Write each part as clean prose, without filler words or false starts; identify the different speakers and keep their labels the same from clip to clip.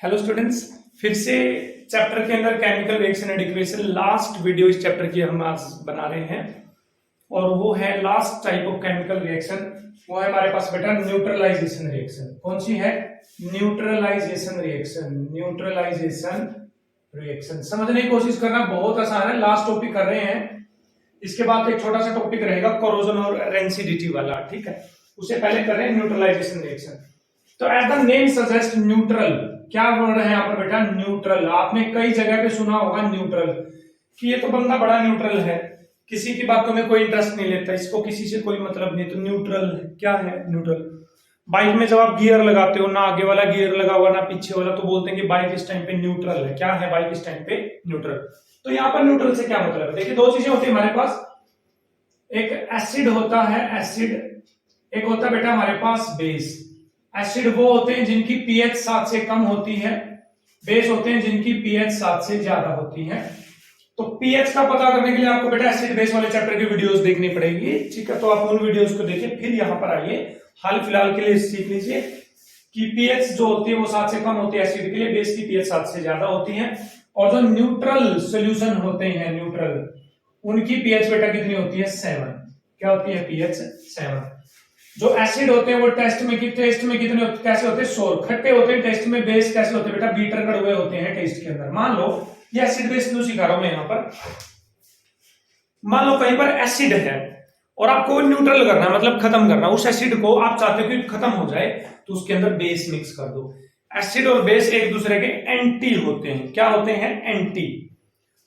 Speaker 1: Hello students, फिर से chapter के अंदर chemical reaction and equation last video इस चैप्टर की हम आज बना रहे हैं और वो है last type of chemical reaction. वो है हमारे पास बेटा न्यूट्रलाइजेशन रिएक्शन। कौन सी है? Neutralisation reaction. न्यूट्रलाइजेशन रिएक्शन समझने की कोशिश करना, बहुत आसान है। लास्ट टॉपिक कर रहे हैं, इसके बाद एक छोटा सा टॉपिक रहेगा कोरोजन और रेंसिडिटी वाला, ठीक है। उससे पहले कर रहे हैं न्यूट्रलाइजेशन रिएक्शन। तो as the name suggest neutral, क्या बोल रहे हैं यहाँ पर बेटा? न्यूट्रल। आपने कई जगह पे सुना होगा न्यूट्रल, कि ये तो बंदा बड़ा न्यूट्रल है, किसी की बातों में कोई इंटरेस्ट नहीं लेता, इसको किसी से कोई मतलब नहीं, तो न्यूट्रल क्या है? न्यूट्रल। बाइक में जब आप गियर लगाते हो, ना आगे वाला गियर लगा हुआ ना पीछे वाला, तो बोलते हैं कि बाइक इस टाइम पे न्यूट्रल है। क्या है बाइक इस टाइम पे? न्यूट्रल। तो यहाँ पर न्यूट्रल से क्या मतलब है? देखिए, दो चीजें होती है हमारे पास। एक एसिड होता है, एसिड। एक होता है बेटा हमारे पास बेस। एसिड वो होते हैं जिनकी पीएच 7 से कम होती है, बेस होते हैं जिनकी पीएच 7 से ज्यादा होती है। तो पीएच का पता करने के लिए आपको बेटा एसिड बेस वाले चैप्टर की वीडियोस देखनी पड़ेगी, ठीक है। तो आप उन वीडियोस को देखिए, फिर यहां पर आइए। हाल फिलहाल के लिए सीख लीजिए कि पीएच जो होती है वो 7 से कम होती है एसिड के लिए, बेस की पीएच 7 से ज्यादा होती है। और जो न्यूट्रल सोल्यूशन होते हैं, न्यूट्रल, उनकी पीएच बेटा कितनी होती है? 7। क्या होती है? पीएच 7। जो एसिड होते हैं वो टेस्ट में कितने कैसे होते हैं? सोर, खट्टे होते हैं टेस्ट में। बेस कैसे होते हैं बेटा? बीटर कड़वे होते हैं टेस्ट के अंदर। मान लो ये एसिड बेस क्यों सिखा रहा हूं मैं यहां पर। मान लो कहीं पर एसिड है और आपको न्यूट्रल करना है, मतलब खत्म करना, उस एसिड को आप चाहते हो कि खत्म हो जाए, तो उसके अंदर बेस मिक्स कर दो। एसिड और बेस एक दूसरे के एंटी होते हैं। क्या होते हैं? एंटी।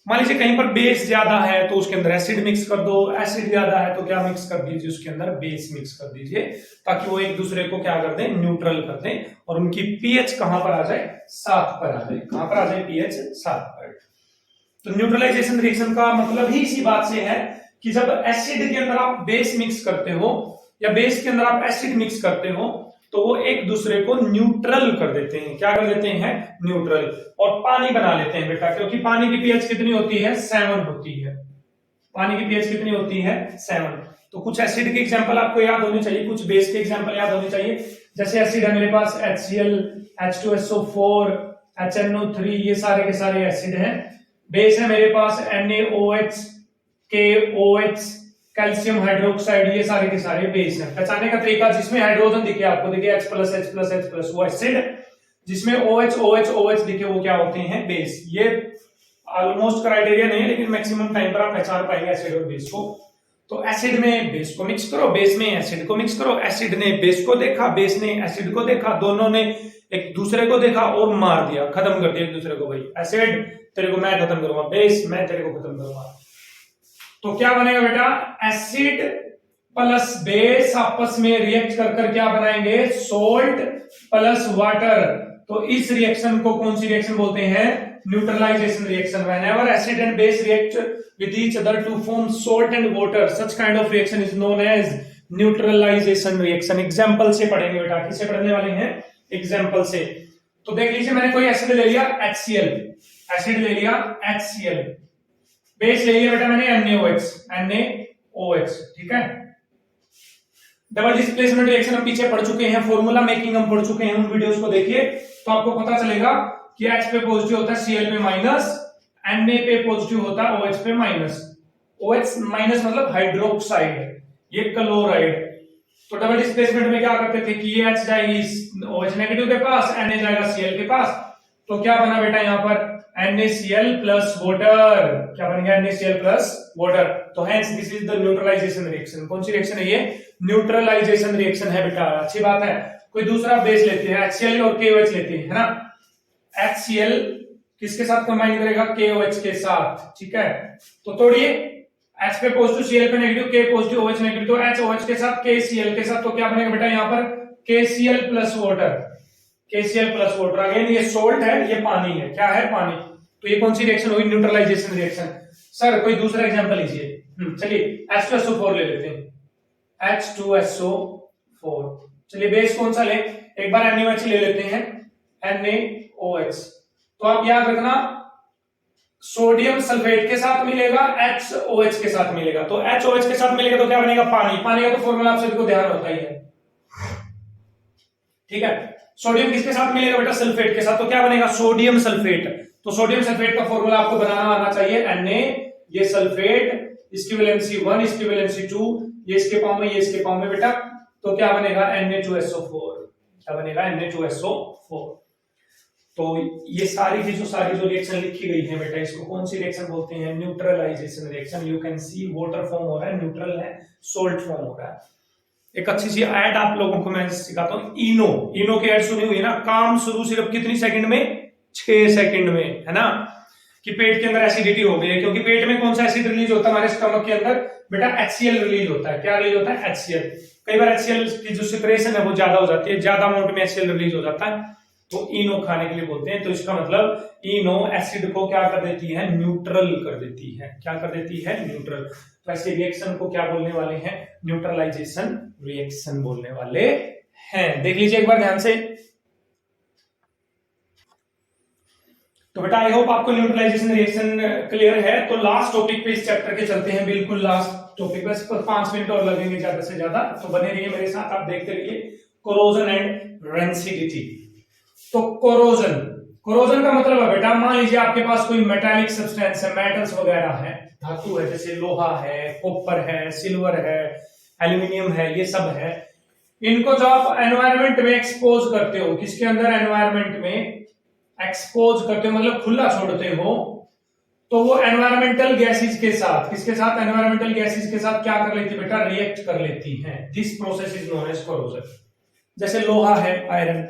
Speaker 1: मान लीजिए कहीं पर बेस ज्यादा है तो उसके अंदर एसिड मिक्स कर दो, एसिड ज्यादा है तो क्या मिक्स कर दीजिए? उसके अंदर बेस मिक्स कर दीजिए, ताकि वो एक दूसरे को क्या कर दें? न्यूट्रल कर दें, और उनकी पीएच कहां पर आ जाए? 7 पर आ जाए। कहां पर आ जाए? पीएच 7 पर। तो न्यूट्रलाइजेशन रिएक्शन का मतलब ही इसी बात से है कि जब एसिड के अंदर आप बेस मिक्स करते हो या बेस के अंदर आप एसिड मिक्स करते हो, तो वो एक दूसरे को न्यूट्रल कर देते हैं। क्या कर देते हैं? न्यूट्रल। और पानी बना लेते हैं बेटा, क्योंकि पानी की पीएच कितनी होती है? 7 होती है। पानी की पीएच कितनी होती है? 7। तो कुछ एसिड के एग्जांपल आपको याद होने चाहिए, कुछ बेस के एग्जांपल याद होने चाहिए। जैसे एसिड है मेरे पास HCl, H2SO4, HNO3, ये सारे के सारे एसिड हैं। बेस है मेरे पास NaOH, KOH, कैल्शियम हाइड्रोक्साइड, ये सारे के सारे बेस हैं। पहचानने का तरीका, जिसमें हाइड्रोजन दिखे आपको, देखिए H+H+H+, वो एसिड। जिसमें OH OH OH दिखे वो क्या होते हैं? बेस। ये ऑलमोस्ट क्राइटेरिया नहीं है, लेकिन मैक्सिमम टाइम पर आप पहचान पाएंगे एसिड और बेस को। तो एसिड में बेस को मिक्स करो, बेस में एसिड को मिक्स करो। एसिड ने बेस को देखा, बेस ने एसिड को देखा, दोनों ने एक दूसरे को देखा और मार दिया, खत्म कर दिया एक दूसरे को। भाई एसिड तेरे को मैं खत्म करूंगा, बेस मैं तेरे को खत्म करूंगा। तो क्या बनेगा बेटा? एसिड प्लस बेस आपस में रिएक्ट कर कर क्या बनाएंगे? Salt plus water. तो इस रिएक्शन को कौन सी रिएक्शन बोलते हैं? Neutralisation reaction. Whenever acid and base react with each other to form salt and water, such kind of reaction is known as neutralisation reaction. Example से पढ़ेंगे बेटा। किससे पढ़ने वाले हैं? एग्जांपल से। तो देख लीजिए, मैंने कोई एसिड ले लिया HCl, एसिड ले लिया HCl, बेस ले लिया बेटा मैंने NaOH, ठीक है। डबल डिस्प्लेसमेंट रिएक्शन हम पीछे पढ़ चुके हैं, फॉर्मूला मेकिंग हम पढ़ चुके हैं, उन वीडियोस को देखिए तो आपको पता चलेगा कि H पे पॉजिटिव होता है, Cl पे माइनस, Na पे पॉजिटिव होता है, OH पे माइनस। OH माइनस मतलब हाइड्रोक्साइड, ये क्लोराइड। तो डबल डिस्प्लेसमेंट में क्या करते थे कि ये H जाएगी OH नेगेटिव के पास, Na जाएगा Cl के पास। तो क्या बना बेटा यहाँ पर? NaCl plus water. क्या बन गया? NaCl plus water. तो hence this is the neutralisation reaction. कौन सी रिएक्शन है ये? न्यूट्रलाइजेशन रिएक्शन है बेटा। अच्छी बात है। कोई दूसरा बेस लेते हैं, HCl और KOH लेते हैं, है ना। HCl किसके साथ कंबाइन करेगा? KOH के साथ, ठीक है। तो तोड़िए, H पे पॉजिटिव, Cl पे negative, K positive, OH negative, तो HOH के साथ KCl के साथ, तो क्या बनेगा बेटा यहाँ पर? KCl plus water. KCl plus water. Again ये सोल्ट है, ये पानी है। क्या है? पानी। तो ये कौन सी रिएक्शन हुई? Neutralisation reaction. सर कोई दूसरा एग्जांपल लीजिए। चलिए H2SO4 ले लेते हैं। H2SO4। चलिए बेस कौन सा ले? एक बार NaOH ले लेते हैं, NaOH। तो आप याद रखना, सोडियम सल्फेट के साथ मिलेगा, HOH के साथ मिलेगा। तो HOH के साथ मिलेगा तो क्या बनेगा? पानी। पानी का तो फॉर्मूला आप सभी को ध्यान होता ही है, ठीक है। सोडियम किसके साथ मिलेगा बेटा? सल्फेट के साथ। तो क्या बनेगा? Sodium sulphate. तो सोडियम सल्फेट का फॉर्मूला आपको बनाना आना चाहिए, Na, ये सल्फेट, इसकी वैलेंसी 1, इसकी वैलेंसी 2, ये इसके पाँव में, ये इसके पाँव में बेटा। तो क्या बनेगा? Na2SO4। क्या बनेगा? Na2SO4। तो ये सारी जो रिएक्शन लिखी गई है बेटा, इसको कौन सी रिएक्शन बोलते हैं? Neutralisation reaction. You can see water form हो रहा है, न्यूट्रल है, सोल्ट फॉर्म हो रहा है। एक अच्छी सी ऐड आप लोगों को मैं सिखाता हूँ। इनो की ऐड सुनी हुई है ना? काम शुरू सिर्फ कितनी सेकंड में? 6 सेकंड में, है ना? कि पेट के अंदर एसिडिटी हो गई है, क्योंकि पेट में कौन सा एसिड रिलीज होता है हमारे स्टमक के अंदर? बेटा HCl रिलीज होता है। क्या रिलीज होता है? HCl। कई बार HCl की जो सिक्रेशन है वो ज्यादा हो जाती है, ज्यादा अमाउंट में HCl रिलीज हो जाता है, तो इनो खाने के लिए बोलते हैं। तो इसका मतलब इनो एसिड को क्या कर देती है? न्यूट्रल कर देती है। क्या कर देती है? न्यूट्रल। तो ऐसे रिएक्शन को क्या बोलने वाले हैं? न्यूट्रलाइजेशन रिएक्शन बोलने वाले हैं। देख लीजिए एक बार ध्यान से। तो बेटा आई होप आपको न्यूट्रलाइजेशन रिएक्शन क्लियर है। तो लास्ट टॉपिक पे इस चैप्टर के चलते हैं, बिल्कुल लास्ट टॉपिक, बस 5 मिनट और लगेंगे ज्यादा से ज्यादा, तो बने रहिए मेरे साथ, आप देखते रहिए। Corrosion and rancidity. तो कोरोजन का मतलब है बेटा, मान लीजिए आपके पास कोई मेटालिक सब्सटेंस है, मेटल्स वगैरह है, धातु है, जैसे लोहा है, कॉपर है, सिल्वर है, एल्यूमिनियम है, ये सब है। इनको जो आप एनवायरमेंट में एक्सपोज करते हो, किसके अंदर? एनवायरमेंट में एक्सपोज करते हो मतलब खुला छोड़ते हो, तो वो एनवायरमेंटल गैसेस के साथ, किसके साथ? एनवायरमेंटल गैसेस के साथ क्या कर लेती है बेटा? रिएक्ट कर लेती हैं। This process is known as corrosion. जैसे लोहा है, आयरन,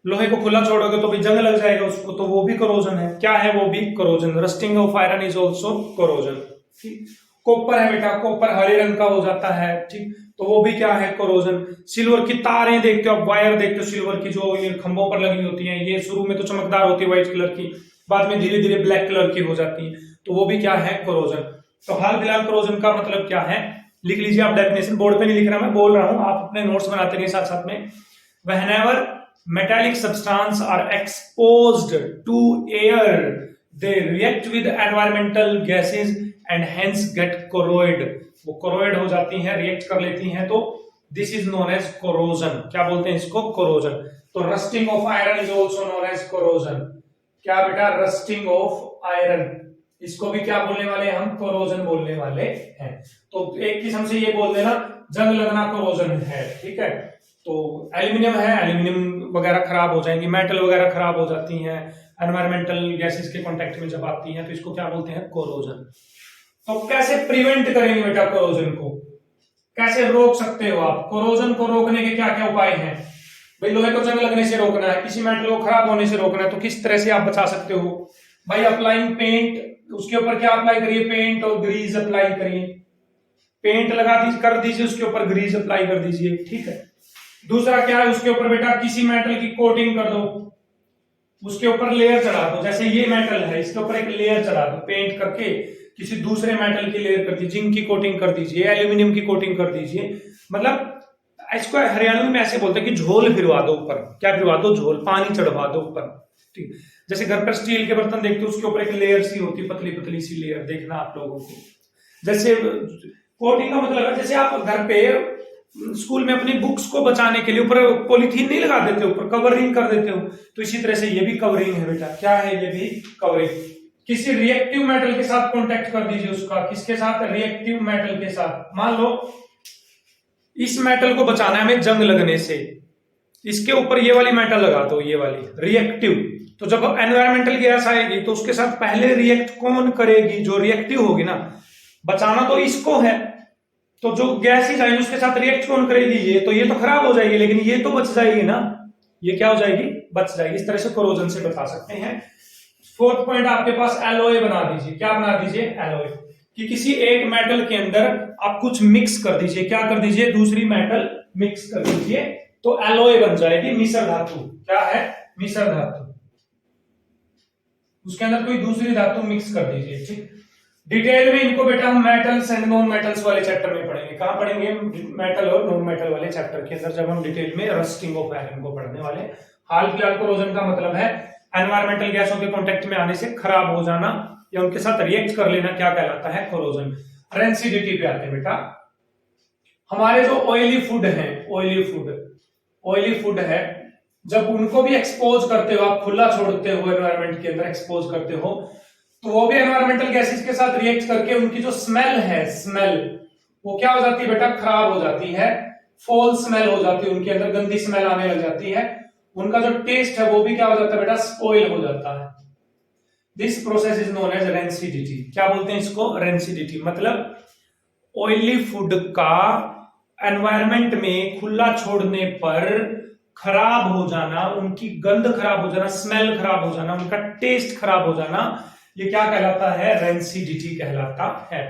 Speaker 1: लोहे को खुला छोड़ोगे तो भी जंग लग जाएगा उसको, तो वो भी कोरोजन है। क्या है? वो भी corrosion. Rusting of iron is also corrosion. ठीक। कॉपर है बेटा, कॉपर हरे रंग का हो जाता है, ठीक, तो वो भी क्या है? कोरोजन। सिल्वर की तारें देखते हो आप, वायर देखते हो सिल्वर की, जो ये खंभों पर लगी होती हैं, ये शुरू में तो चमकदार होती है व्हाइट कलर की, बाद में धीरे धीरे ब्लैक कलर की हो जाती है, तो वो भी क्या है? कोरोजन। तो हाल फिलहाल कोरोजन का मतलब क्या है? लिख लीजिए आप डेफिनेशन, बोर्ड पे नहीं लिख रहा मैं, बोल रहा हूं, आप अपने नोट्स बनाते रहिए साथ साथ में। Whenever metallic substances are exposed to air, they react with environmental gases and hence get corroed. वो corroed हो जाती हैं, react कर लेती हैं, तो this is known as corrosion. क्या बोलते हैं इसको? corrosion. तो rusting of iron is also known as corrosion. क्या बेटा? rusting of iron, इसको भी क्या बोलने वाले हैं हम? corrosion बोलने वाले हैं। तो एक किस्म से ये बोल देना, जंग लगना corrosion है, ठीक है। तो एल्यूमिनियम है, एल्यूमिनियम वगैरह खराब हो जाएंगी, मेटल वगैरह खराब हो जाती हैं एनवायरमेंटल गैसेस के कांटेक्ट में जब आती हैं, तो इसको क्या बोलते हैं? कोरोजन। तो कैसे प्रिवेंट करेंगे बेटा कोरोजन को? कैसे रोक सकते हो आप? कोरोजन को रोकने के क्या क्या उपाय हैं? भाई लोहे को जंग लगने से रोकना है, किसी मेटल को खराब होने से रोकना है, तो किस तरह से आप बचा सकते हो? भाई अप्लाइंग पेंट, उसके ऊपर क्या अप्लाई करिए? पेंट और ग्रीज अप्लाई करिए। पेंट लगा दीजिए, कर दीजिए, उसके ऊपर ग्रीज अप्लाई कर दीजिए, ठीक है। दूसरा क्या है? उसके ऊपर बेटा किसी मेटल की कोटिंग कर दो, उसके ऊपर लेयर चढ़ा दो। जैसे ये मेटल है, इसके ऊपर एक लेयर चढ़ा दो, पेंट करके किसी दूसरे मेटल की लेयर कर दीजिए, जिंक की कोटिंग कर दीजिए, एल्यूमिनियम की कोटिंग कर दीजिए। मतलब इसको हरियाणवी में ऐसे बोलते हैं कि झोल फिरवा दो ऊपर। क्या फिरवा दो? झोल, पानी चढ़वा दो ऊपर, ठीक। जैसे घर पर स्टील के बर्तन देखते हो, उसके ऊपर एक लेयर सी होती है, पतली पतली सी लेयर, देखना आप लोगों को। जैसे कोटिंग का मतलब है, जैसे आप घर पे स्कूल में अपनी बुक्स को बचाने के लिए ऊपर पॉलीथीन नहीं लगा देते, ऊपर कवरिंग कर देते हो, तो इसी तरह से ये भी कवरिंग है बेटा। क्या है? ये भी कवरिंग। किसी रिएक्टिव मेटल के साथ कांटेक्ट कर दीजिए उसका, किसके साथ? रिएक्टिव मेटल के साथ। मान लो इस मेटल को बचाना है हमें जंग लगने से, इसके ऊपर ये वाली मेटल लगा दो, ये वाली रिएक्टिव। तो जब एनवायरमेंटल गैस आएगी तो उसके साथ पहले रिएक्ट कौन करेगी? जो रिएक्टिव होगी ना। बचाना तो इसको है, तो जो गैसेस आएगी उसके साथ रिएक्ट कौन करेगी? ये तो, ये तो खराब हो जाएगी, लेकिन ये तो बच जाएगी ना। ये क्या हो जाएगी? बच जाएगी। इस तरह से कोरोजन से बचा सकते हैं। फोर्थ पॉइंट आपके पास एलॉय बना दीजिए। क्या बना दीजिए? एलॉय। कि किसी एक मेटल के अंदर आप कुछ मिक्स कर दीजिए। क्या कर दीजिए? दूसरी मेटल मिक्स कर दीजिए, तो एलॉय बन जाएगी, मिश्र धातु। क्या है? मिश्र धातु। उसके अंदर कोई दूसरी धातु मिक्स कर दीजिए, ठीक। डिटेल में इनको बेटा हम मेटल्स एंड नॉन मेटल्स वाले चैप्टर में पढ़ेंगे। कहां पढ़ेंगे? मेटल और नॉन मेटल वाले चैप्टर के अंदर, जब हम डिटेल में रस्टिंग ऑफ आयरन को पढ़ने वाले। हाल फिलहाल कोरोजन का मतलब है एनवायरमेंटल गैसों के कांटेक्ट में आने से खराब हो जाना या उनके साथ रिएक्ट कर लेना, क्या कहलाता है? कोरोजन। रेंसिडिटी पे आते हैं बेटा। हमारे जो ऑयली फूड है, ऑयली फूड है, जब उनको भी एक्सपोज करते हो, आप खुला छोड़ते हो एनवायरमेंट के अंदर, एक्सपोज करते हो, तो वो भी एनवायरमेंटल गैसेस के साथ रिएक्ट करके उनकी जो स्मेल है, स्मेल वो क्या हो जाती है बेटा, खराब हो जाती है, फॉल स्मेल हो जाती है, उनके अंदर गंदी स्मेल आने लग जाती है, उनका जो टेस्ट है वो भी क्या हो जाता है बेटा, स्पॉइल हो जाता है। This process is known as rancidity. क्या बोलते हैं इसको, रेंसिडिटी। मतलब ऑयली फूड का एनवायरमेंट में खुला छोड़ने पर खराब हो जाना, उनकी गंध खराब हो जाना, स्मेल खराब हो जाना, उनका टेस्ट खराब हो जाना, ये क्या कहलाता है, रेंसिडिटी कहलाता है।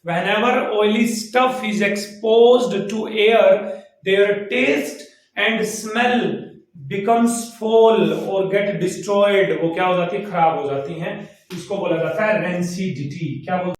Speaker 1: Whenever oily stuff is exposed to air, their taste and smell becomes foul or get destroyed। वो क्या हो जाती है, खराब हो जाती हैं, इसको बोला जाता है रेंसिडिटी। क्या बोलते